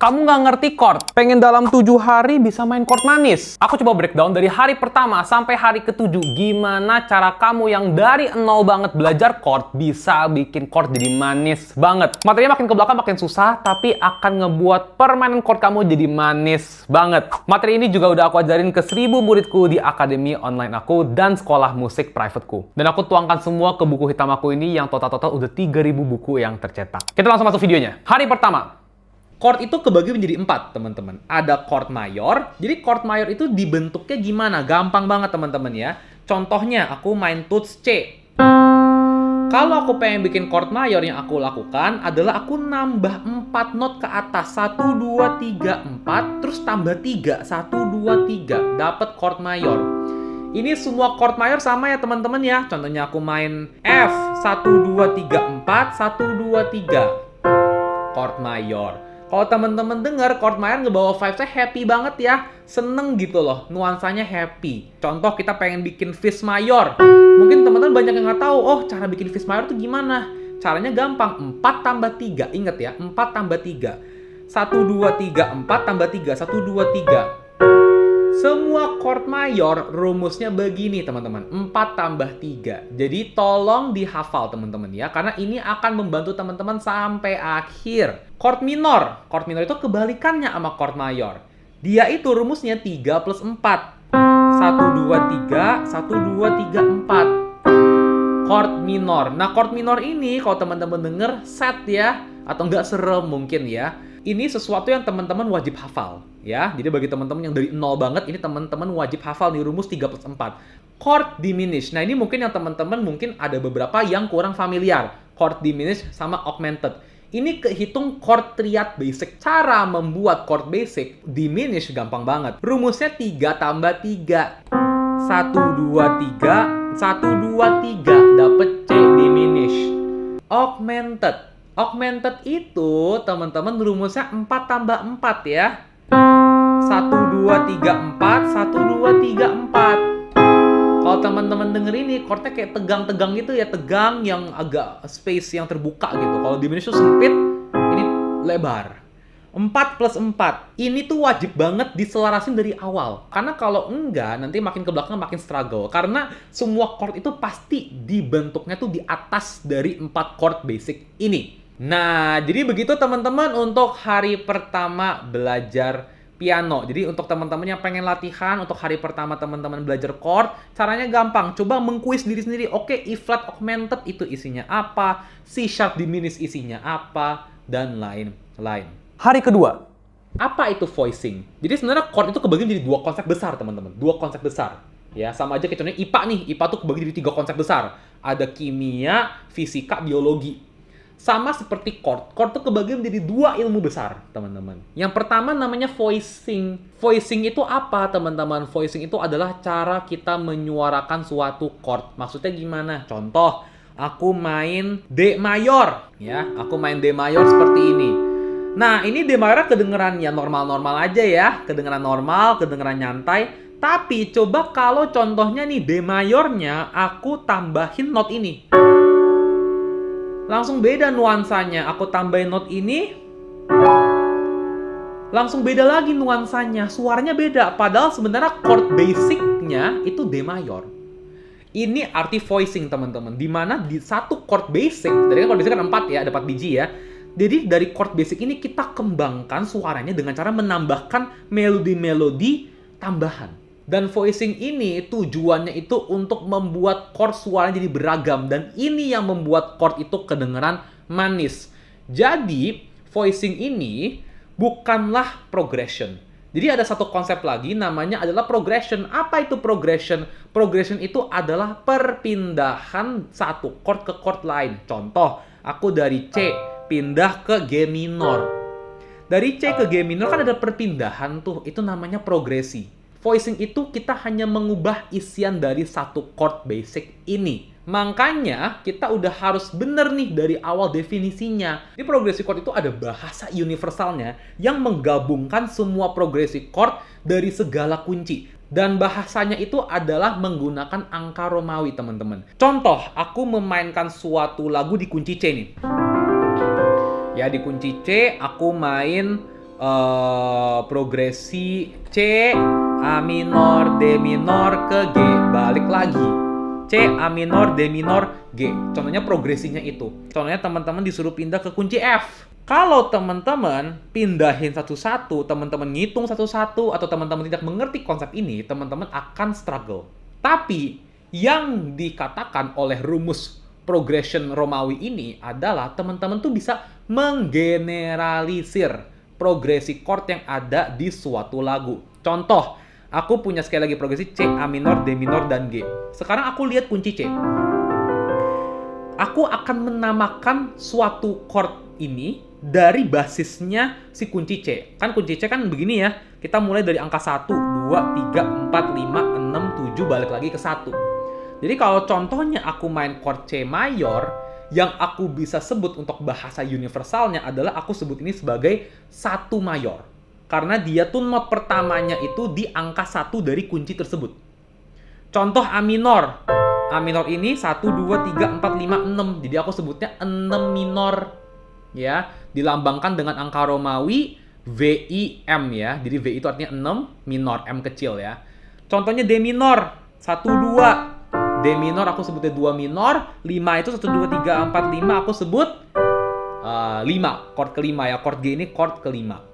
Kamu nggak ngerti chord, pengen dalam 7 hari bisa main chord manis. Aku coba breakdown dari hari pertama sampai hari ke-7. Gimana cara kamu yang dari nol banget belajar chord bisa bikin chord jadi manis banget. Materinya makin ke belakang makin susah, tapi akan ngebuat permainan chord kamu jadi manis banget. Materi ini juga udah aku ajarin ke 1000 muridku di akademi online aku dan sekolah musik privateku. Dan aku tuangkan semua ke buku hitam aku ini yang total-total udah 3000 buku yang tercetak. Kita langsung masuk videonya. Hari pertama. Chord itu kebagi menjadi 4, teman-teman. Ada chord mayor. Jadi chord mayor itu dibentuknya gimana? Gampang banget, teman-teman ya. Contohnya, aku main tuts C. Kalau aku pengen bikin chord mayor, yang aku lakukan adalah aku nambah 4 not ke atas. 1, 2, 3, 4. Terus tambah 3. 1, 2, 3. Dapat chord mayor. Ini semua chord mayor sama ya, teman-teman ya. Contohnya aku main F. 1, 2, 3, 4. 1, 2, 3. Chord mayor. Kalau teman-teman dengar chord mayor ngebawa vibes-nya happy banget ya. Seneng gitu loh, nuansanya happy. Contoh kita pengen bikin Fis mayor. Mungkin teman-teman banyak yang nggak tahu, oh cara bikin Fis mayor tuh gimana? Caranya gampang, 4 tambah 3. Ingat ya, 4 tambah 3. 1, 2, 3, 4 tambah 3. 1, 2, 3. Semua chord mayor rumusnya begini teman-teman, 4 tambah 3. Jadi tolong dihafal teman-teman ya, karena ini akan membantu teman-teman sampai akhir. Chord minor itu kebalikannya sama chord mayor. Dia itu rumusnya 3 plus 4. 1, 2, 3, 1, 2, 3, 4. Chord minor. Nah chord minor ini kalau teman-teman denger set ya, atau nggak serem mungkin ya. Ini sesuatu yang teman-teman wajib hafal ya. Jadi bagi teman-teman yang dari nol banget, ini teman-teman wajib hafal nih rumus 3 plus 4. Chord diminish. Nah ini mungkin yang teman-teman mungkin ada beberapa yang kurang familiar. Chord diminish sama augmented. Ini kehitung chord triad basic. Cara membuat chord basic diminish gampang banget. Rumusnya 3 tambah 3. 1, 2, 3. 1, 2, 3. Dapet C diminish. Augmented. Augmented itu, teman-teman, rumusnya 4 tambah 4 ya. 1, 2, 3, 4. 1, 2, 3, 4. Kalau teman-teman denger ini, chordnya kayak tegang-tegang gitu ya. Tegang yang agak space yang terbuka gitu. Kalau diminish itu sempit, ini lebar. 4 plus 4. Ini tuh wajib banget diselarasin dari awal. Karena kalau enggak, nanti makin ke belakang makin struggle. Karena semua chord itu pasti dibentuknya tuh di atas dari 4 chord basic ini. Nah, jadi begitu teman-teman untuk hari pertama belajar piano. Jadi untuk teman-teman yang pengen latihan untuk hari pertama teman-teman belajar chord, caranya gampang. Coba mengkuis diri sendiri. Oke, E flat augmented itu isinya apa? C sharp diminished isinya apa? Dan lain-lain. Hari kedua. Apa itu voicing? Jadi sebenarnya chord itu kebagi menjadi 2 konsep besar, teman-teman. 2 konsep besar. Ya, sama aja kayak contohnya IPA nih. IPA tuh kebagi jadi 3 konsep besar. Ada kimia, fisika, biologi. Sama seperti chord. Chord itu kebagi menjadi 2 ilmu besar, teman-teman. Yang pertama namanya voicing. Voicing itu apa, teman-teman? Voicing itu adalah cara kita menyuarakan suatu chord. Maksudnya gimana? Contoh, aku main D mayor. Ya, aku main D mayor seperti ini. Nah, ini D mayornya kedengeran ya normal-normal aja ya. Kedengeran normal, kedengeran nyantai. Tapi coba kalau contohnya nih D mayornya aku tambahin not ini. Langsung beda nuansanya. Aku tambahin not ini. Langsung beda lagi nuansanya. Suaranya beda. Padahal sebenarnya chord basicnya itu D mayor. Ini arti voicing, teman-teman. Dimana di satu chord basic, dari kan chord basic kan 4 ya, ada 4 biji ya. Jadi dari chord basic ini kita kembangkan suaranya dengan cara menambahkan melodi-melodi tambahan. Dan voicing ini tujuannya itu untuk membuat chord suaranya jadi beragam. Dan ini yang membuat chord itu kedengeran manis. Jadi, voicing ini bukanlah progression. Jadi ada satu konsep lagi namanya adalah progression. Apa itu progression? Progression itu adalah perpindahan satu chord ke chord lain. Contoh, aku dari C pindah ke G minor. Dari C ke G minor kan ada perpindahan tuh. Itu namanya progresi. Voicing itu kita hanya mengubah isian dari satu chord basic ini. Makanya kita udah harus bener nih dari awal definisinya. Di progresi chord itu ada bahasa universalnya yang menggabungkan semua progresi chord dari segala kunci. Dan bahasanya itu adalah menggunakan angka Romawi, teman-teman. Contoh, aku memainkan suatu lagu di kunci C nih. Ya, di kunci C aku main progresi C, A minor, D minor ke G, balik lagi. C, A minor, D minor, G. Contohnya progresinya itu. Contohnya teman-teman disuruh pindah ke kunci F. Kalau teman-teman pindahin satu-satu, teman-teman ngitung satu-satu, atau teman-teman tidak mengerti konsep ini, teman-teman akan struggle. Tapi, yang dikatakan oleh rumus progression Romawi ini adalah teman-teman tuh bisa menggeneralisir progresi chord yang ada di suatu lagu. Contoh, aku punya sekali lagi progresi C, A minor, D minor, dan G. Sekarang aku lihat kunci C. Aku akan menamakan suatu chord ini dari basisnya si kunci C. Kan kunci C kan begini ya. Kita mulai dari angka 1, 2, 3, 4, 5, 6, 7, balik lagi ke 1. Jadi kalau contohnya aku main chord C mayor, yang aku bisa sebut untuk bahasa universalnya adalah aku sebut ini sebagai 1 mayor. Karena dia tuh not pertamanya itu di angka 1 dari kunci tersebut. Contoh A minor. A minor ini 1, 2, 3, 4, 5, 6. Jadi aku sebutnya 6 minor. Ya, dilambangkan dengan angka Romawi VIM ya. Jadi V itu artinya 6, minor, M kecil ya. Contohnya D minor. 1, 2. D minor aku sebutnya 2 minor, 5 itu 1, 2, 3, 4, 5 aku sebut 5, chord kelima ya, chord G ini chord kelima.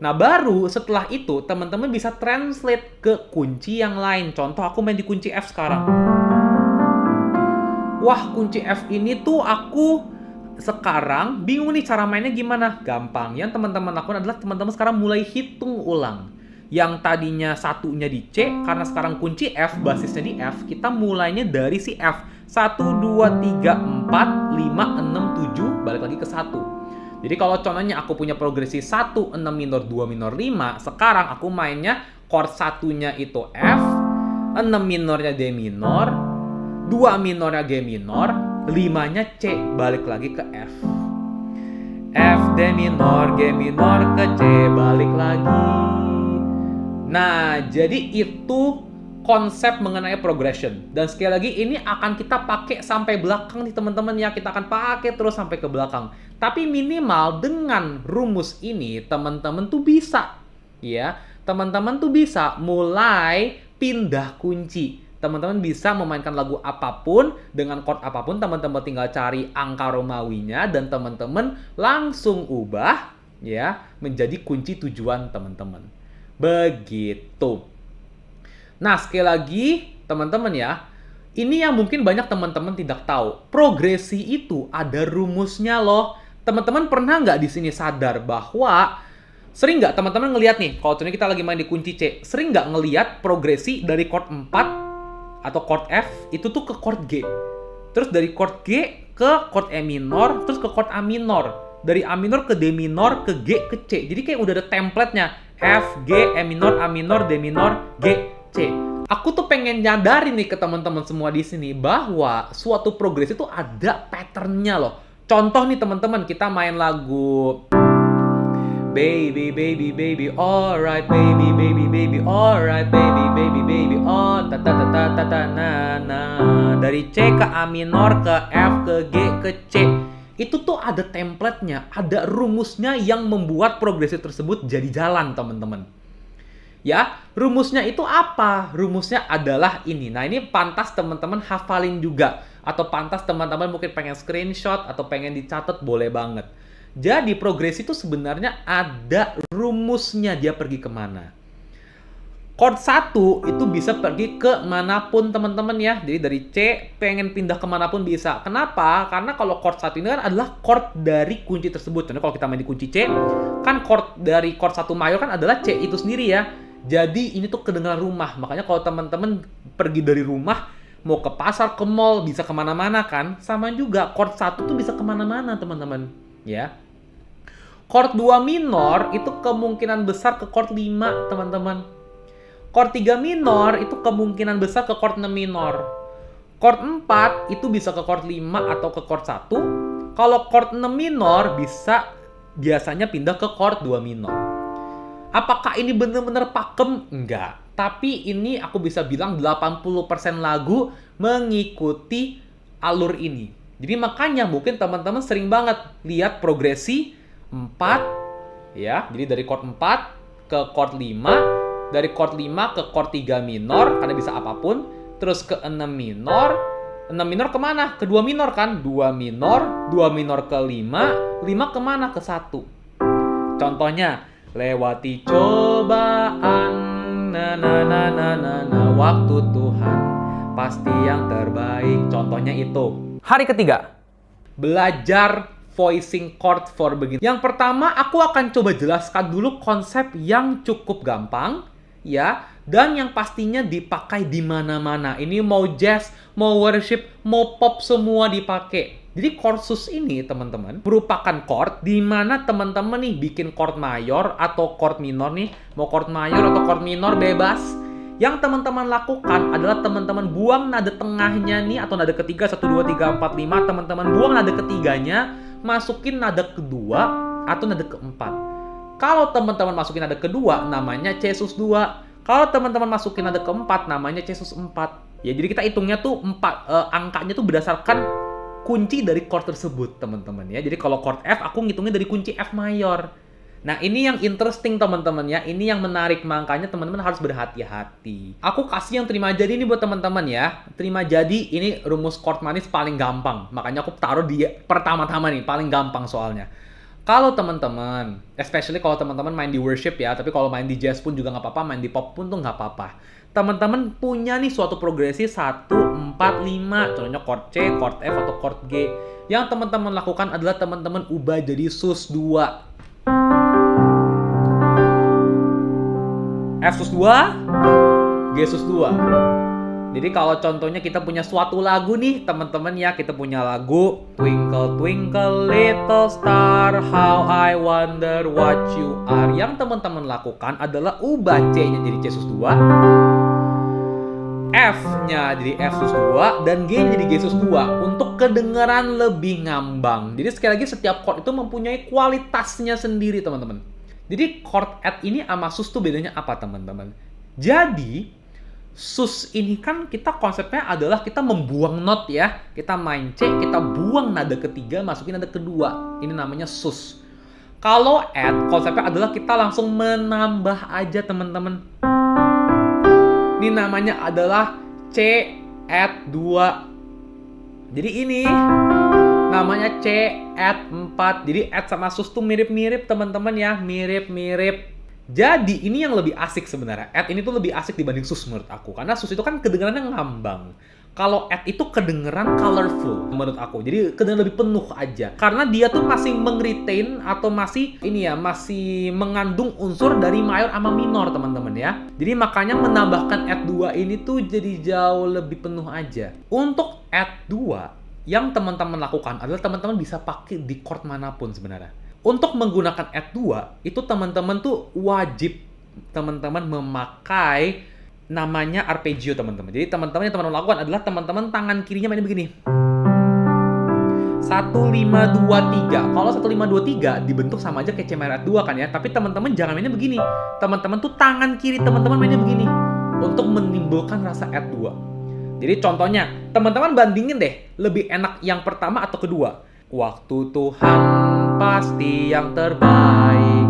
Nah baru setelah itu teman-teman bisa translate ke kunci yang lain. Contoh aku main di kunci F sekarang. Wah kunci F ini tuh aku sekarang bingung nih cara mainnya gimana. Gampang, yang teman-teman lakukan adalah teman-teman sekarang mulai hitung ulang. Yang tadinya satunya di C, karena sekarang kunci F, basisnya di F, kita mulainya dari si F. 1, 2, 3, 4, 5, 6, 7, balik lagi ke 1. Jadi kalau contohnya aku punya progresi 1, 6 minor, 2 minor, 5, sekarang aku mainnya chord satunya itu F, 6 minornya D minor, 2 minornya G minor, 5-nya C, balik lagi ke F. F, D minor, G minor, ke C, balik lagi. Nah, jadi itu konsep mengenai progression. Dan sekali lagi, ini akan kita pakai sampai belakang nih teman-teman ya. Kita akan pakai terus sampai ke belakang. Tapi minimal dengan rumus ini, teman-teman tuh bisa. Ya, teman-teman tuh bisa mulai pindah kunci. Teman-teman bisa memainkan lagu apapun, dengan chord apapun, teman-teman tinggal cari angka Romawinya, dan teman-teman langsung ubah ya menjadi kunci tujuan teman-teman. Begitu. Nah, sekali lagi, teman-teman ya, ini yang mungkin banyak teman-teman tidak tahu. Progresi itu ada rumusnya loh. Teman-teman pernah nggak di sini sadar bahwa sering nggak teman-teman ngelihat nih, kalau contohnya kita lagi main di kunci C, sering nggak ngelihat progresi dari chord 4 atau chord F itu tuh ke chord G. Terus dari chord G ke chord E minor, terus ke chord A minor. Dari A minor ke D minor, ke G, ke C. Jadi kayak udah ada template-nya. F, G, E minor, A minor, D minor, G, C. Aku tuh pengen nyadarin nih ke teman-teman semua di sini bahwa suatu progresi itu ada pattern-nya loh. Contoh nih teman-teman, kita main lagu Baby, baby, baby, alright, baby, baby, baby, alright, baby, baby, baby, oh, ta ta ta ta ta ta na na. Dari C ke A minor, ke F, ke G, ke C. Itu tuh ada template-nya, ada rumusnya yang membuat progresi tersebut jadi jalan, teman-teman. Ya, rumusnya itu apa? Rumusnya adalah ini. Nah, ini pantas teman-teman hafalin juga. Atau pantas teman-teman mungkin pengen screenshot atau pengen dicatat, boleh banget. Jadi, progresi itu sebenarnya ada rumusnya, dia pergi kemana. Chord 1 itu bisa pergi ke manapun teman-teman ya. Jadi dari C pengen pindah kemanapun bisa. Kenapa? Karena kalau chord 1 ini kan adalah chord dari kunci tersebut. Contohnya kalau kita main di kunci C, kan chord dari chord 1 mayor kan adalah C itu sendiri ya. Jadi ini tuh kedengaran rumah. Makanya kalau teman-teman pergi dari rumah, mau ke pasar, ke mall, bisa kemana-mana kan. Sama juga chord 1 tuh bisa kemana-mana teman-teman. Ya. Chord 2 minor itu kemungkinan besar ke chord 5 teman-teman. Chord 3 minor itu kemungkinan besar ke chord 6 minor. Chord 4 itu bisa ke chord 5 atau ke chord 1. Kalau chord 6 minor bisa biasanya pindah ke chord 2 minor. Apakah ini benar-benar pakem? Enggak. Tapi ini aku bisa bilang 80% lagu mengikuti alur ini. Jadi makanya mungkin teman-teman sering banget lihat progresi 4, Ya, jadi dari chord 4 ke chord 5, dari chord 5 ke chord 3 minor, karena bisa apapun, terus ke 6 minor, 6 minor kemana? Ke 2 minor kan? 2 minor ke 5, 5 kemana? Ke 1. Contohnya, lewati cobaan, na na na na na na, waktu Tuhan pasti yang terbaik. Contohnya itu. Hari ketiga, belajar voicing chord for beginners. Yang pertama, aku akan coba jelaskan dulu konsep yang cukup gampang, ya, dan yang pastinya dipakai di mana-mana. Ini mau jazz, mau worship, mau pop, semua dipakai. Jadi chord sus ini, teman-teman, merupakan chord di mana teman-teman nih bikin chord mayor atau chord minor nih, mau chord mayor atau chord minor bebas. Yang teman-teman lakukan adalah teman-teman buang nada tengahnya nih, atau nada ketiga, 1, 2, 3, 4, 5. Teman-teman buang nada ketiganya, masukin nada kedua atau nada keempat. Kalau teman-teman masukin nada kedua, namanya C sus 2. Kalau teman-teman masukin nada keempat, namanya C sus 4. Ya, jadi kita hitungnya tuh angkanya tuh berdasarkan kunci dari chord tersebut, teman-teman ya. Jadi kalau chord F, aku ngitungnya dari kunci F mayor. Nah, ini yang interesting, teman-teman ya. Ini yang menarik, makanya teman-teman harus berhati-hati. Aku kasih yang terima jadi ini buat teman-teman ya. Terima jadi ini rumus chord manis paling gampang. Makanya aku taruh di pertama-tama nih, paling gampang soalnya. Kalau teman-teman, especially kalau teman-teman main di worship ya, tapi kalau main di jazz pun juga nggak apa-apa, main di pop pun tuh nggak apa-apa. Teman-teman punya nih suatu progresi 1, 4, 5, contohnya chord C, chord F, atau chord G. Yang teman-teman lakukan adalah teman-teman ubah jadi sus 2. F sus 2, G sus 2. Jadi kalau contohnya kita punya suatu lagu nih, teman-teman ya, kita punya lagu Twinkle Twinkle Little Star, How I Wonder What You Are. Yang teman-teman lakukan adalah ubah C-nya jadi C sus 2, F-nya jadi F sus 2, dan G-nya jadi G sus 2 untuk kedengaran lebih ngambang. Jadi sekali lagi, setiap chord itu mempunyai kualitasnya sendiri, teman-teman. Jadi chord add ini sama sus tuh bedanya apa, teman-teman? Jadi sus ini kan kita konsepnya adalah kita membuang not ya. Kita main C, kita buang nada ketiga, masukin nada kedua. Ini namanya sus. Kalau add, konsepnya adalah kita langsung menambah aja, teman-teman. Ini namanya adalah C add 2. Jadi ini namanya C add 4. Jadi add sama sus tuh mirip-mirip, teman-teman ya, mirip-mirip. Jadi ini yang lebih asik sebenarnya. Add ini tuh lebih asik dibanding sus menurut aku, karena sus itu kan kedengarannya ngambang. Kalau add itu kedengeran colorful menurut aku. Jadi kedengeran lebih penuh aja. Karena dia tuh masih meng-retain atau masih masih mengandung unsur dari mayor sama minor, teman-teman ya. Jadi makanya menambahkan add 2 ini tuh jadi jauh lebih penuh aja. Untuk add 2 yang teman-teman lakukan adalah teman-teman bisa pakai di chord manapun sebenarnya. Untuk menggunakan add 2, itu teman-teman tuh wajib teman-teman memakai namanya arpeggio, teman-teman. Jadi teman-teman yang teman-teman lakukan adalah teman-teman tangan kirinya mainnya begini. 1, 5, 2, 3. Kalau 1, 5, 2, 3 dibentuk sama aja kayak C minor add 2 kan ya. Tapi teman-teman jangan mainnya begini. Teman-teman tuh tangan kiri teman-teman mainnya begini untuk menimbulkan rasa add 2. Jadi contohnya, teman-teman bandingin deh, lebih enak yang pertama atau kedua. Waktu Tuhan pasti yang terbaik.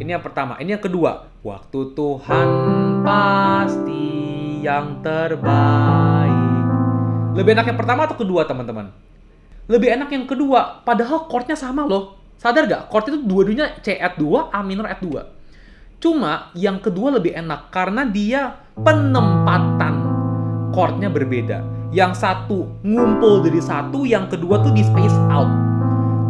Ini yang pertama. Ini yang kedua. Waktu Tuhan pasti yang terbaik. Lebih enak yang pertama atau kedua, teman-teman? Lebih enak yang kedua. Padahal chordnya sama loh. Sadar gak? Chord itu dua-duanya C add 2, A minor add 2. Cuma yang kedua lebih enak karena dia penempatan chordnya berbeda. Yang satu ngumpul dari satu, yang kedua tuh di space out.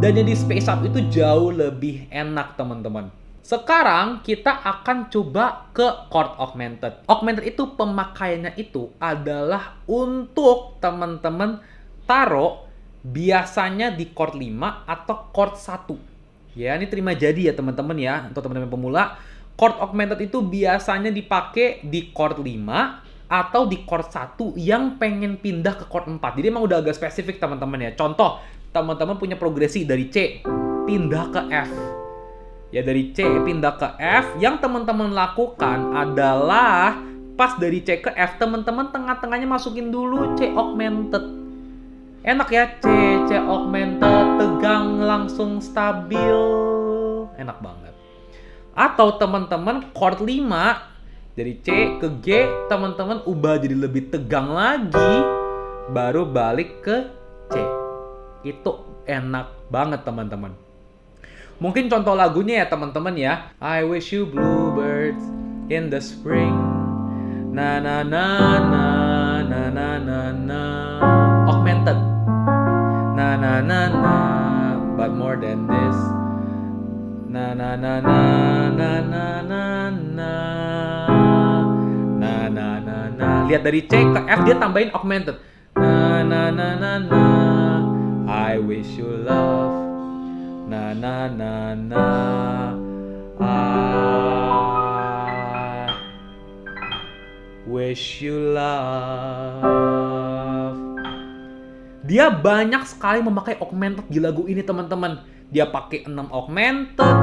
Dan yang di space out itu jauh lebih enak, teman-teman. Sekarang kita akan coba ke chord augmented. Augmented itu pemakaiannya itu adalah untuk teman-teman taruh biasanya di chord 5 atau chord 1. Ya, ini terima jadi ya teman-teman ya. Untuk teman-teman pemula, chord augmented itu biasanya dipakai di chord 5 atau di chord 1 yang pengen pindah ke chord 4. Jadi emang udah agak spesifik, teman-teman ya. Contoh, teman-teman punya progresi dari C pindah ke F. Ya, dari C pindah ke F, yang teman-teman lakukan adalah pas dari C ke F, teman-teman tengah-tengahnya masukin dulu C augmented. Enak ya, C augmented, tegang langsung stabil. Enak banget. Atau teman-teman chord 5 dari C ke G, teman-teman ubah jadi lebih tegang lagi, baru balik ke C. Itu enak banget teman-teman. Mungkin contoh lagunya ya teman-teman ya. I wish you bluebirds in the spring. Na na na na na na na na. Augmented. Na na na na. But more than this. Na na na na na na na na. Na na na na. Lihat dari C ke F dia tambahin augmented. Na na na na na. I wish you love. Na na na na. I wish you love. Dia banyak sekali memakai augmented di lagu ini teman-teman. Dia pakai 6 augmented,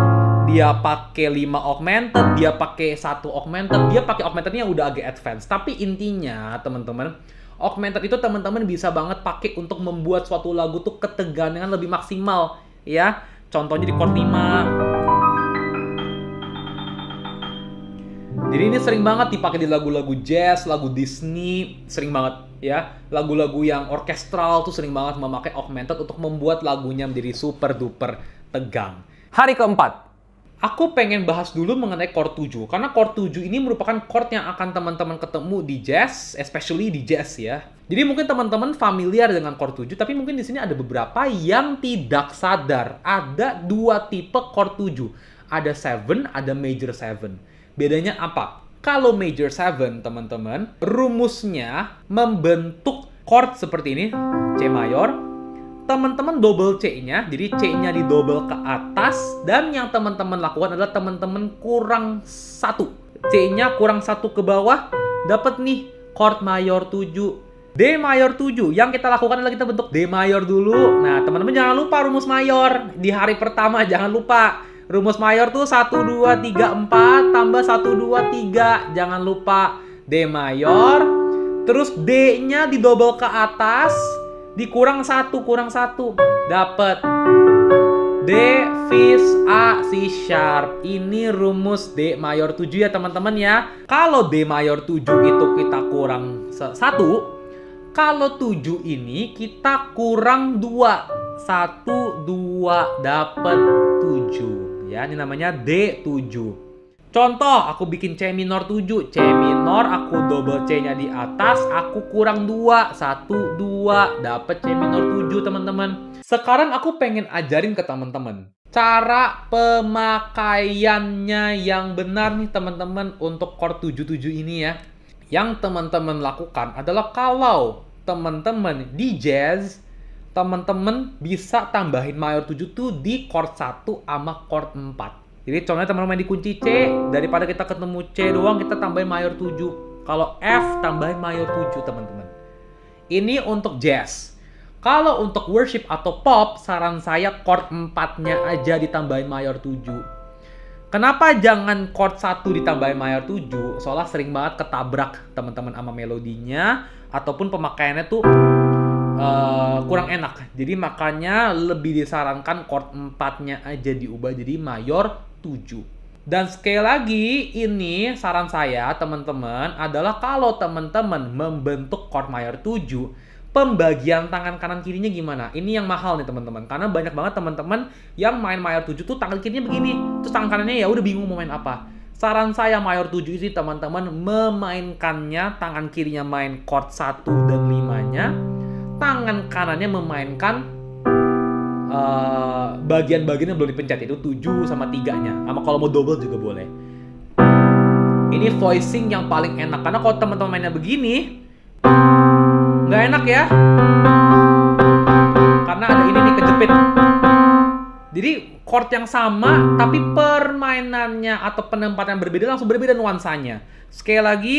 dia pakai 5 augmented, dia pakai 1 augmented, dia pakai augmentednya udah agak advance. Tapi intinya teman-teman, augmented itu teman-teman bisa banget pakai untuk membuat suatu lagu tuh ketegangan lebih maksimal ya. Contohnya di chord 5. Jadi ini sering banget dipakai di lagu-lagu jazz, lagu Disney, sering banget ya. Lagu-lagu yang orkestral tuh sering banget memakai augmented untuk membuat lagunya menjadi super duper tegang. Hari keempat. Aku pengen bahas dulu mengenai chord 7, karena chord 7 ini merupakan chord yang akan teman-teman ketemu di jazz, especially di jazz ya. Jadi mungkin teman-teman familiar dengan chord 7, tapi mungkin di sini ada beberapa yang tidak sadar. Ada 2 tipe chord 7. Ada 7, ada major 7. Bedanya apa? Kalau major 7, teman-teman, rumusnya membentuk chord seperti ini, C mayor. Teman-teman double C-nya, jadi C-nya di double ke atas, dan yang teman-teman lakukan adalah teman-teman kurang 1. C-nya kurang 1 ke bawah, dapat nih chord mayor 7. D mayor 7, yang kita lakukan adalah kita bentuk D mayor dulu. Nah, teman-teman jangan lupa rumus mayor. Di hari pertama jangan lupa. Rumus mayor tuh 1, 2, 3, 4, tambah 1, 2, 3. Jangan lupa D mayor, terus D-nya di double ke atas, dikurang 1, dapat D, fis, A, C sharp. Ini rumus D mayor 7 ya teman-teman ya. Kalau D mayor 7 itu kita kurang 1, kalau 7 ini kita kurang 2. 1, 2, dapat 7. Ya, ini namanya D7. Contoh, aku bikin C minor 7. C minor, aku double C-nya di atas, aku kurang 2. 1, 2, dapet C minor 7, teman-teman. Sekarang aku pengen ajarin ke teman-teman cara pemakaiannya yang benar nih, teman-teman, untuk chord 77 ini ya. Yang teman-teman lakukan adalah kalau teman-teman di jazz, teman-teman bisa tambahin mayor 7 tuh di chord 1 sama chord 4. Jadi contohnya teman-teman main di kunci C, daripada kita ketemu C doang, kita tambahin mayor 7. Kalau F, tambahin mayor 7, teman-teman. Ini untuk jazz. Kalau untuk worship atau pop, saran saya chord 4-nya aja ditambahin mayor 7. Kenapa jangan chord 1 ditambahin mayor 7? Soalnya sering banget ketabrak teman-teman sama melodinya, ataupun pemakaiannya tuh kurang enak. Jadi makanya lebih disarankan chord 4-nya aja diubah jadi mayor 7. Dan sekali lagi, ini saran saya teman-teman adalah kalau teman-teman membentuk chord mayor 7, pembagian tangan kanan kirinya gimana? Ini yang mahal nih teman-teman, karena banyak banget teman-teman yang main mayor 7 tuh tangan kirinya begini, terus tangan kanannya ya udah bingung mau main apa. Saran saya mayor 7 ini teman-teman memainkannya, tangan kirinya main chord 1 dan 5-nya, tangan kanannya memainkan bagian-bagian yang belum dipencet, itu 7 sama 3-nya. Sama kalau mau double juga boleh. Ini voicing yang paling enak, karena kalau teman-teman mainnya begini nggak enak ya, karena ada ini nih kejepit. Jadi chord yang sama tapi permainannya atau penempatan yang berbeda, langsung berbeda nuansanya. Sekali lagi,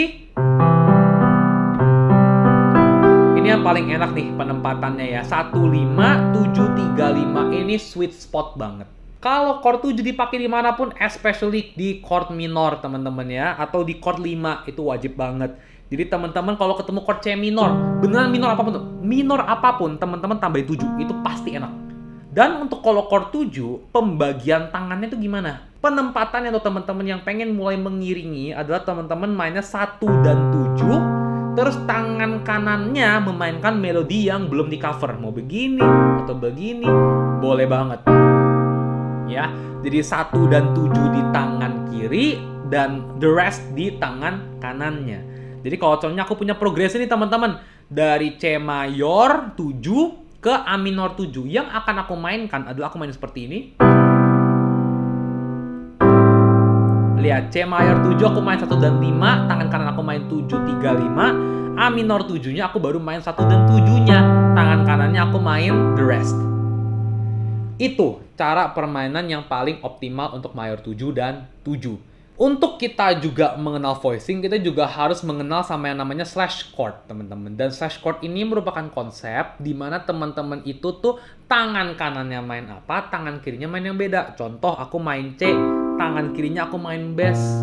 ini yang paling enak nih penempatannya ya. 1, 5, 7, 3, 5. Ini sweet spot banget. Kalau chord 7 dipakai dimanapun, especially di chord minor teman-teman ya, atau di chord 5, itu wajib banget. Jadi teman-teman kalau ketemu chord C minor, beneran minor apapun tuh, minor apapun, teman-teman tambahin 7, itu pasti enak. Dan untuk kalau chord 7, pembagian tangannya itu gimana? Penempatannya untuk teman-teman yang pengen mulai mengiringi adalah teman-teman mainnya 1 dan 7, terus tangan kanannya memainkan melodi yang belum di cover. Mau begini atau begini, boleh banget. Ya, jadi 1 dan 7 di tangan kiri dan the rest di tangan kanannya. Jadi kalau contohnya aku punya progresi nih teman-teman, dari C mayor 7 ke A minor 7. Yang akan aku mainkan adalah aku main seperti ini. Lihat, C mayor 7 aku main 1 dan 5, tangan kanan aku main 7, 3, 5. A minor 7-nya aku baru main 1 dan 7-nya, tangan kanannya aku main the rest. Itu cara permainan yang paling optimal untuk mayor 7 dan 7. Untuk kita juga mengenal voicing, kita juga harus mengenal sama yang namanya slash chord, teman-teman. Dan slash chord ini merupakan konsep di mana teman-teman itu tuh tangan kanannya main apa, tangan kirinya main yang beda. Contoh, aku main C, tangan kirinya aku main bass.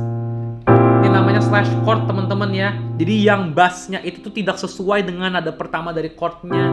Ini namanya slash chord, teman-teman ya. Jadi yang bassnya itu tuh tidak sesuai dengan nada pertama dari chordnya.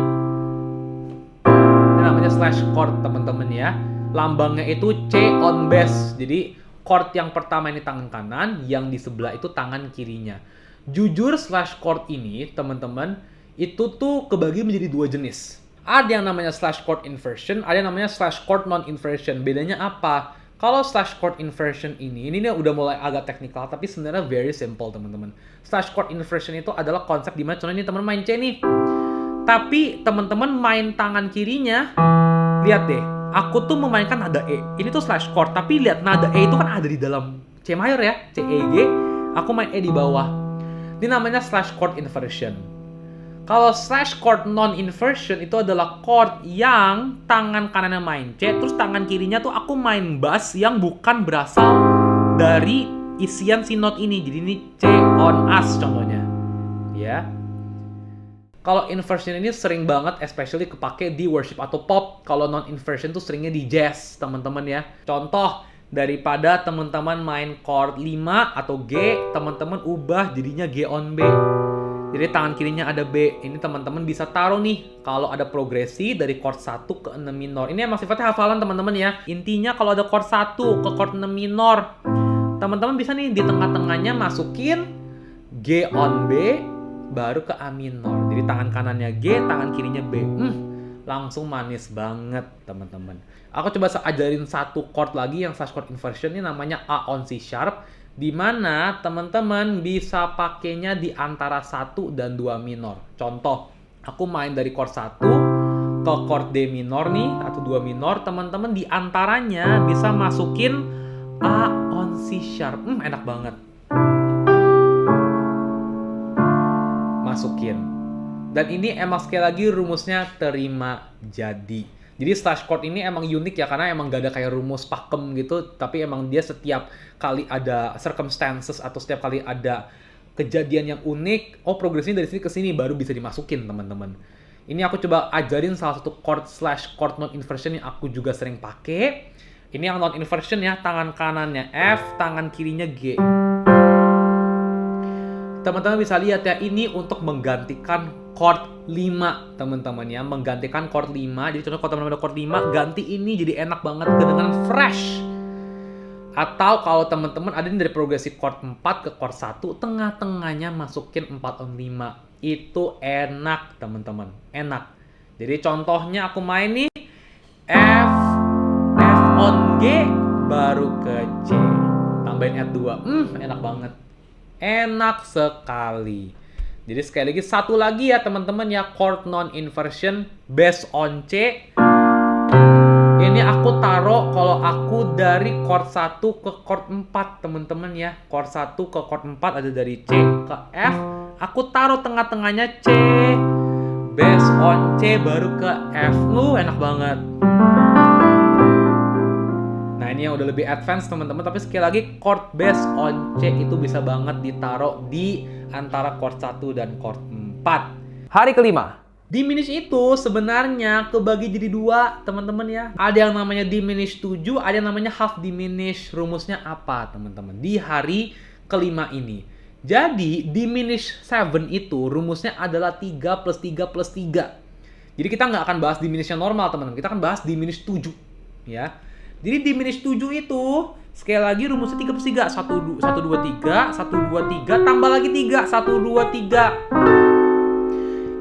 Ini namanya slash chord, teman-teman ya. Lambangnya itu C on bass. Jadi chord yang pertama ini tangan kanan, yang di sebelah itu tangan kirinya. Jujur slash chord ini, teman-teman, itu tuh kebagi menjadi 2 jenis. Ada yang namanya slash chord inversion, ada yang namanya slash chord non-inversion. Bedanya apa? Kalau slash chord inversion ini udah mulai agak teknikal, tapi sebenarnya very simple, teman-teman. Slash chord inversion itu adalah konsep dimana contohnya ini teman main C nih. Tapi teman-teman main tangan kirinya, lihat deh. Aku tuh memainkan nada E. Ini tuh slash chord, tapi lihat nada E itu kan ada di dalam C mayor ya, C, E, G. Aku main E di bawah. Ini namanya slash chord inversion. Kalau slash chord non-inversion itu adalah chord yang tangan kanannya main C, terus tangan kirinya tuh aku main bass yang bukan berasal dari isian si note ini. Jadi ini C on As contohnya. Ya. Kalau inversion ini sering banget, especially kepake di worship atau pop. Kalau non-inversion tuh seringnya di jazz, teman-teman ya. Contoh, daripada teman-teman main chord 5 atau G, teman-teman ubah jadinya G on B. Jadi tangan kirinya ada B. Ini teman-teman bisa taruh nih, kalau ada progresi dari chord 1 ke 6 minor. Ini emang sifatnya hafalan, teman-teman ya. Intinya kalau ada chord 1 ke chord 6 minor, teman-teman bisa nih di tengah-tengahnya masukin G on B, baru ke A minor. Jadi tangan kanannya G, tangan kirinya B. Langsung manis banget, teman-teman. Aku coba ajarin satu chord lagi yang slash chord inversion, ini namanya A on C sharp, di mana teman-teman bisa pakainya di antara 1 dan 2 minor. Contoh, aku main dari chord 1 ke chord D minor nih, atau 2 minor, teman-teman di antaranya bisa masukin A on C sharp. Enak banget. Masukin. Dan ini emang sekali lagi rumusnya terima jadi. Jadi slash chord ini emang unik ya, karena emang gak ada kayak rumus pakem gitu, tapi emang dia setiap kali ada circumstances atau setiap kali ada kejadian yang unik, oh progresinya dari sini ke sini baru bisa dimasukin, teman-teman. Ini aku coba ajarin salah satu chord slash chord non inversion yang aku juga sering pakai. Ini yang non inversion ya, tangan kanannya F, tangan kirinya G. Teman-teman bisa lihat ya, ini untuk menggantikan chord 5, teman-teman ya. Menggantikan chord 5. Jadi contoh kalau teman-teman ada chord 5, ganti ini jadi enak banget, kedengaran fresh. Atau kalau teman-teman ada ini dari progresi chord 4 ke chord 1, tengah-tengahnya masukin 4 on 5. Itu enak, teman-teman. Enak. Jadi contohnya aku main nih, F on G, baru ke C. Tambahin F2. Enak banget. Enak sekali. Jadi sekali lagi, satu lagi ya teman-teman ya, chord non-inversion bass on C. Ini aku taruh kalau aku dari chord 1 ke chord 4, teman-teman ya. Chord 1 ke chord 4 ada dari C ke F. Aku taruh tengah-tengahnya C. Bass on C baru ke F. Enak banget. Nah ini yang udah lebih advance, teman-teman. Tapi sekali lagi, chord bass on C itu bisa banget ditaruh di antara chord 1 dan chord 4. Hari kelima. Diminish itu sebenarnya kebagi jadi 2, teman-teman ya. Ada yang namanya diminish 7, ada yang namanya half diminish. Rumusnya apa, teman-teman? Di hari kelima ini. Jadi, diminish 7 itu rumusnya adalah 3 plus 3 plus 3. Jadi kita nggak akan bahas diminish yang normal, teman-teman. Kita akan bahas diminish 7. Ya. Jadi diminish 7 itu, sekali lagi rumusnya 3 per 3. 1, 2, 3, 1, 2, 3, tambah lagi 3, 1, 2, 3.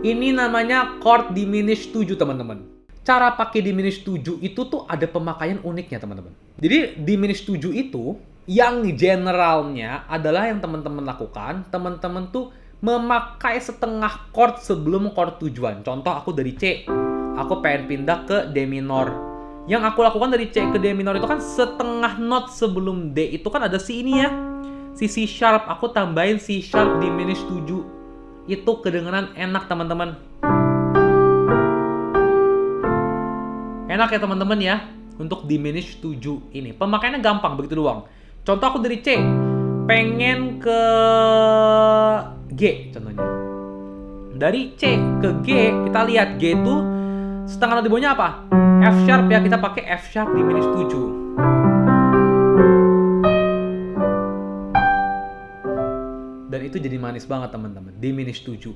Ini namanya chord diminish 7, teman-teman. Cara pakai diminish 7 itu tuh ada pemakaian uniknya, teman-teman. Jadi diminish 7 itu, yang generalnya adalah yang teman-teman lakukan, teman-teman tuh memakai setengah chord sebelum chord tujuan. Contoh aku dari C, aku pengen pindah ke D minor. Yang aku lakukan dari C ke D minor itu kan setengah note sebelum D itu kan ada C ini ya. Si C sharp, aku tambahin C sharp diminish 7. Itu kedengeran enak, teman-teman. Enak ya teman-teman ya, untuk diminish 7 ini. Pemakaiannya gampang, begitu doang. Contoh aku dari C, pengen ke G contohnya. Dari C ke G, kita lihat G itu setengah not di bawahnya apa? F sharp ya, kita pakai F sharp diminish 7. Dan itu jadi manis banget teman-teman, diminish 7.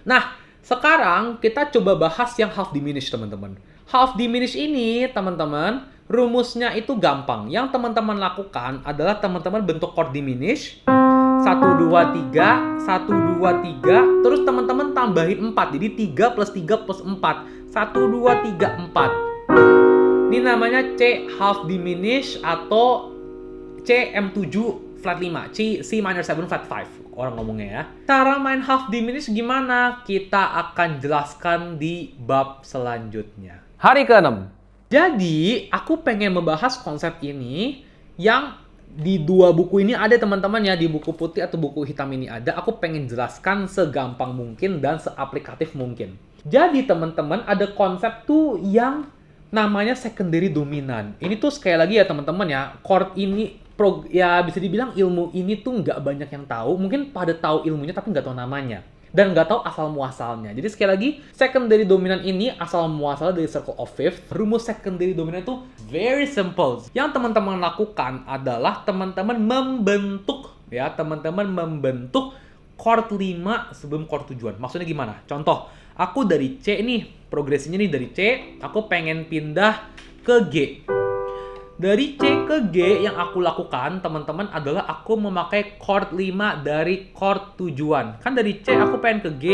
Nah, sekarang kita coba bahas yang half diminish teman-teman. Half diminish ini teman-teman, rumusnya itu gampang. Yang teman-teman lakukan adalah teman-teman bentuk chord diminish 1, 2, 3, 1, 2, 3, terus teman-teman tambahin 4. Jadi 3 plus 3 plus 4. 1, 2, 3, 4. Ini namanya C half diminish atau C M7 flat 5. C minor 7 flat 5. Orang ngomongnya ya. Cara main half diminish gimana? Kita akan jelaskan di bab selanjutnya. Hari ke-6. Jadi, aku pengen membahas konsep ini yang di dua buku ini ada teman-teman ya, di buku putih atau buku hitam ini ada. Aku pengen jelaskan segampang mungkin dan seaplikatif mungkin. Jadi teman-teman ada konsep tuh yang namanya secondary dominan. Ini tuh sekali lagi ya teman-teman ya, chord ini ya bisa dibilang ilmu ini tuh nggak banyak yang tahu. Mungkin pada tahu ilmunya tapi nggak tahu namanya. Dan nggak tahu asal muasalnya. Jadi sekali lagi, secondary dominan ini asal muasalnya dari circle of fifth. Rumus secondary dominan itu very simple. Yang teman-teman lakukan adalah teman-teman membentuk chord 5 sebelum chord tujuan. Maksudnya gimana? Contoh, aku dari C nih, progresinya nih dari C, aku pengen pindah ke G. Dari C ke G yang aku lakukan, teman-teman, adalah aku memakai chord 5 dari chord tujuan. Kan dari C aku pengen ke G,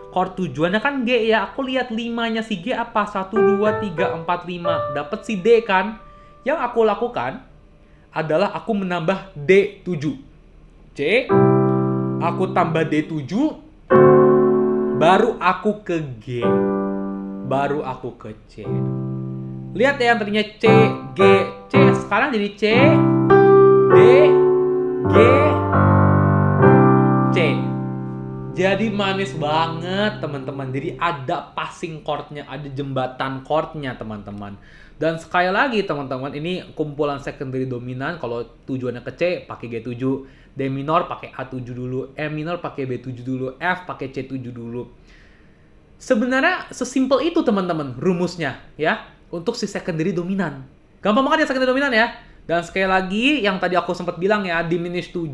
chord tujuannya kan G ya. Aku lihat 5-nya si G apa? 1, 2, 3, 4, 5. Dapat si D kan? Yang aku lakukan adalah aku menambah D7. C, aku tambah D7, baru aku ke G, baru aku ke C. Lihat ya yang tadinya C, G, C, sekarang jadi C, D, G, C. Jadi manis banget teman-teman. Jadi ada passing chordnya, ada jembatan chordnya teman-teman. Dan sekali lagi teman-teman, ini kumpulan secondary dominan. Kalau tujuannya ke C, pakai G7. D minor pakai A7 dulu, E minor pakai B7 dulu, F pakai C7 dulu. Sebenarnya sesimpel itu teman-teman rumusnya ya untuk si secondary dominan. Gampang banget ya secondary dominan ya. Dan sekali lagi yang tadi aku sempat bilang ya, diminish 7.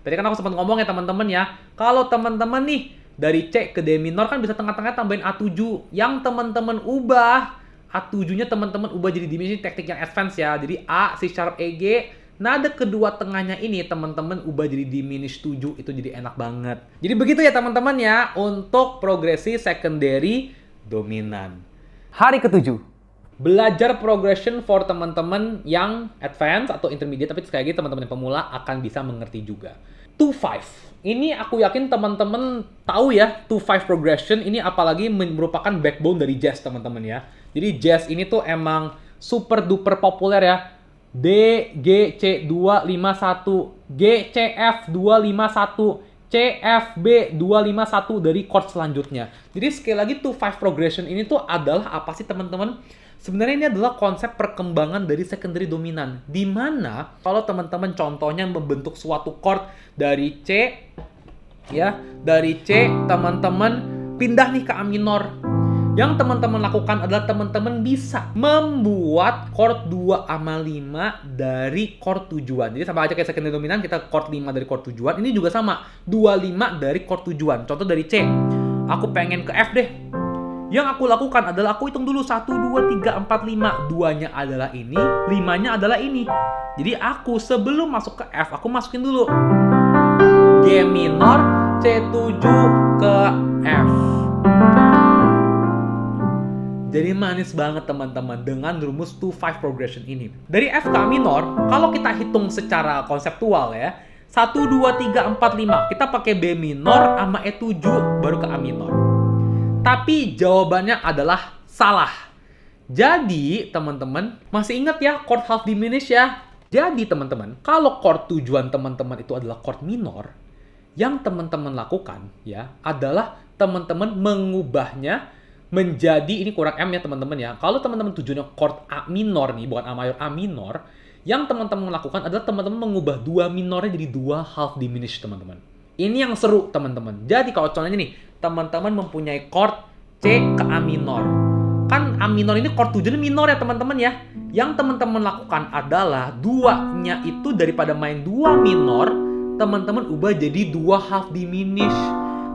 Tadi kan aku sempat ngomong ya teman-teman ya. Kalau teman-teman nih dari C ke D minor kan bisa tengah-tengah tambahin A7. Yang teman-teman ubah A7-nya teman-teman ubah jadi diminish, teknik yang advance ya. Jadi A, C sharp, E, G. Nada kedua tengahnya ini teman-teman ubah jadi diminish 7, itu jadi enak banget. Jadi begitu ya teman-teman ya untuk progresi secondary dominan. Hari ke-7. Belajar progression for teman-teman yang advance atau intermediate, tapi sekali lagi teman-teman yang pemula akan bisa mengerti juga. 2/5. Ini aku yakin teman-teman tahu ya, 2/5 progression ini apalagi merupakan backbone dari jazz teman-teman ya. Jadi jazz ini tuh emang super duper populer ya. D, G, C, 2, 5, 1. G, C, F, 2, 5, 1. C, F, B, 2, 5, 1 dari chord selanjutnya. Jadi sekali lagi 2/5 progression ini tuh adalah apa sih teman-teman? Sebenarnya ini adalah konsep perkembangan dari secondary dominan. Dimana kalau teman-teman contohnya membentuk suatu chord dari C, ya, dari C teman-teman pindah nih ke A minor. Yang teman-teman lakukan adalah teman-teman bisa membuat chord 2/5 dari chord tujuan. Jadi sama aja kayak secondary dominan, kita chord 5 dari chord tujuan. Ini juga sama, 25 dari chord tujuan. Contoh dari C, aku pengen ke F deh. Yang aku lakukan adalah aku hitung dulu 1, 2, 3, 4, 5. 2-nya adalah ini, 5-nya adalah ini. Jadi aku sebelum masuk ke F, aku masukin dulu G minor, C7 ke F. Jadi manis banget teman-teman dengan rumus 2-5 progression ini. Dari F ke A minor, kalau kita hitung secara konseptual ya, 1, 2, 3, 4, 5. Kita pakai B minor sama E7 baru ke A minor. Tapi jawabannya adalah salah. Jadi teman-teman, masih ingat ya chord half diminished ya? Jadi teman-teman, kalau chord tujuan teman-teman itu adalah chord minor, yang teman-teman lakukan ya adalah teman-teman mengubahnya menjadi, ini kurang M ya teman-teman ya. Kalau teman-teman tujuannya chord A minor nih, bukan A mayor, A minor, yang teman-teman lakukan adalah teman-teman mengubah 2 minornya jadi 2 half diminished teman-teman. Ini yang seru teman-teman. Jadi kalau contohnya nih, teman-teman mempunyai chord C ke A minor. Kan A minor ini chord tujuannya minor ya teman-teman ya. Yang teman-teman lakukan adalah 2-nya itu daripada main 2 minor, teman-teman ubah jadi 2 half diminished.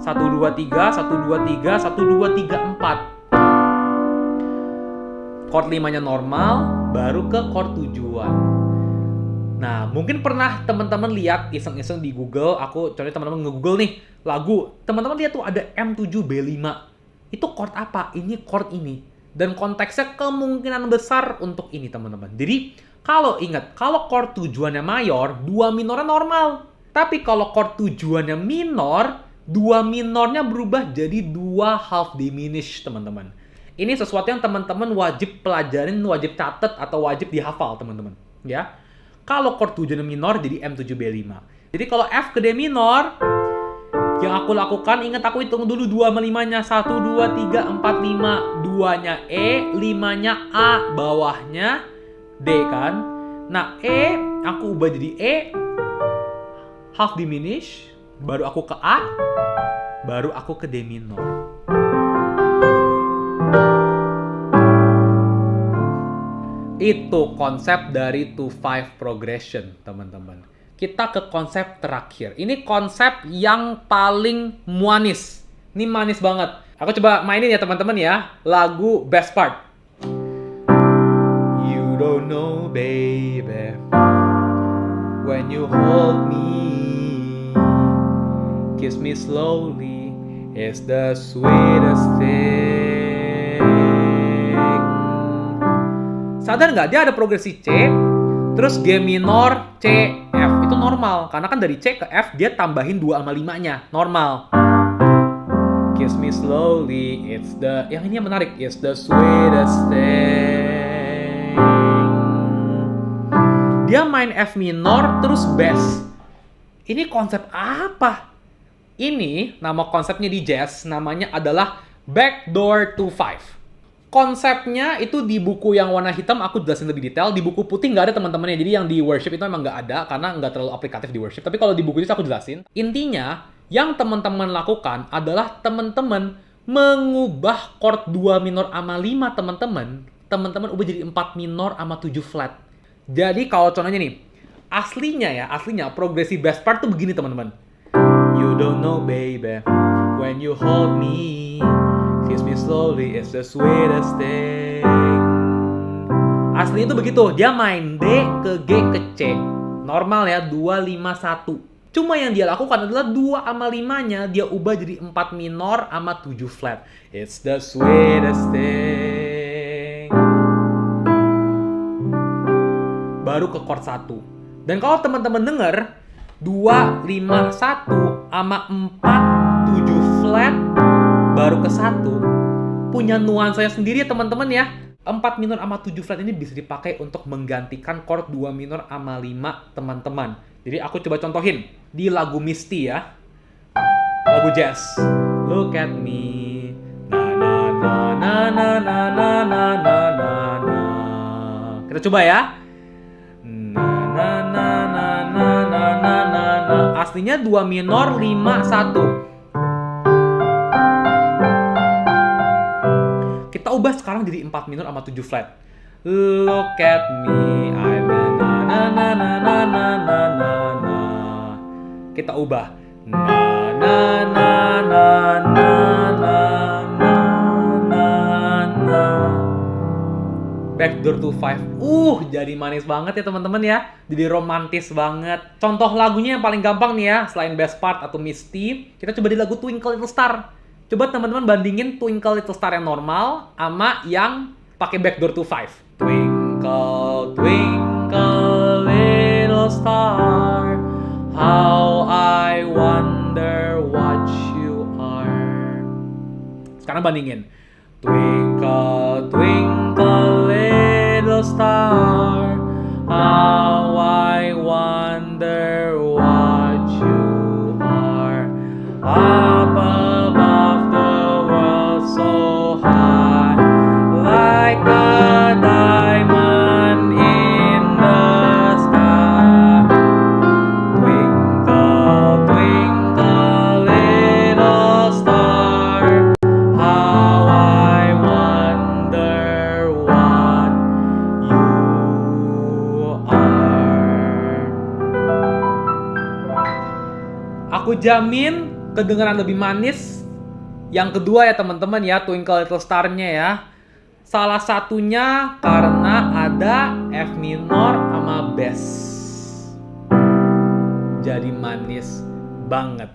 1, 2, 3, 1, 2, 3, 1, 2, 3, 4. Chord 5-nya normal, baru ke chord tujuan. Nah, mungkin pernah teman-teman lihat iseng-iseng di Google, aku contohnya teman-teman nge-Google nih, lagu. Teman-teman lihat tuh ada M7B5. Itu chord apa? Ini chord ini. Dan konteksnya kemungkinan besar untuk ini, teman-teman. Jadi, kalau ingat, kalau chord tujuannya mayor, 2 minornya normal. Tapi kalau chord tujuannya minor, 2 minornya berubah jadi 2 half diminished, teman-teman. Ini sesuatu yang teman-teman wajib pelajarin, wajib catat, atau wajib dihafal, teman-teman. Ya. Kalau chord tujuannya minor, jadi M7B5. Jadi kalau F ke D minor, yang aku lakukan, ingat aku hitung dulu 2 sama 5-nya. 1, 2, 3, 4, 5. 2-nya E, 5-nya A, bawahnya D kan. Nah, E, aku ubah jadi E, half diminish, baru aku ke A, baru aku ke D minor. Itu konsep dari 2-5 progression, teman-teman. Kita ke konsep terakhir. Ini konsep yang paling manis. Ini manis banget. Aku coba mainin ya, teman-teman ya. Lagu Best Part. You don't know, baby, when you hold me, kiss me slowly, it's the sweetest thing. Sadar nggak? Dia ada progresi C, terus G minor, C, F. Itu normal. Karena kan dari C ke F, dia tambahin 2 sama 5-nya. Normal. Kiss me slowly, it's the... Yang ini yang menarik. It's the sweetest thing. Dia main F minor, terus bass. Ini konsep apa? Ini, nama konsepnya di jazz, namanya adalah Backdoor 2-5. Konsepnya itu di buku yang warna hitam aku jelasin lebih detail. Di buku putih nggak ada teman-teman ya. Jadi yang di worship itu memang nggak ada karena nggak terlalu aplikatif di worship. Tapi kalau di buku itu aku jelasin. Intinya yang teman-teman lakukan adalah teman-teman mengubah chord 2 minor sama 5 teman-teman. Teman-teman ubah jadi 4 minor sama 7 flat. Jadi kalau contohnya nih, aslinya progresi best part tuh begini teman-teman. You don't know baby, when you hold me, kiss me slowly, it's the sweetest thing. Asli itu begitu, dia main D ke G ke C. Normal ya, 2, 5, 1. Cuma yang dia lakukan adalah 2 sama 5-nya dia ubah jadi 4 minor sama 7 flat. It's the sweetest thing. Baru ke chord 1. Dan kalau teman-teman denger, 2, 5, 1 sama 4, 7 flat baru ke 1 punya nuansanya sendiri ya teman-teman ya. 4 minor sama 7 flat ini bisa dipakai untuk menggantikan chord 2 minor sama 5 teman-teman. Jadi aku coba contohin di lagu Misty ya. Lagu jazz. Look at me. Na na na na na na na na na na. Kita coba ya. Na na na na na na na na na. Aslinya 2 minor 5 1. Kita ubah sekarang jadi 4 minor sama 7 flat. Look at me, I'm na na na na na na na na na. Kita ubah na na na na na na na na Backdoor to Five. Jadi manis banget ya teman-teman ya. Jadi romantis banget. Contoh lagunya yang paling gampang nih ya, selain Best Part atau Misty, kita coba di lagu Twinkle Little Star. Coba teman-teman bandingin Twinkle Little Star yang normal sama yang pakai Backdoor to Five. Twinkle, twinkle little star, how I wonder what you are. Sekarang bandingin. Twinkle, twinkle little star, how I wonder what you are. Up above the world so high, like a diamond in the sky. Twinkle, twinkle little star, how I wonder what you are. Aku jamin kedengaran lebih manis yang kedua ya teman-teman ya, Twinkle Little Star-nya ya. Salah satunya karena ada F minor sama bass. Jadi manis banget.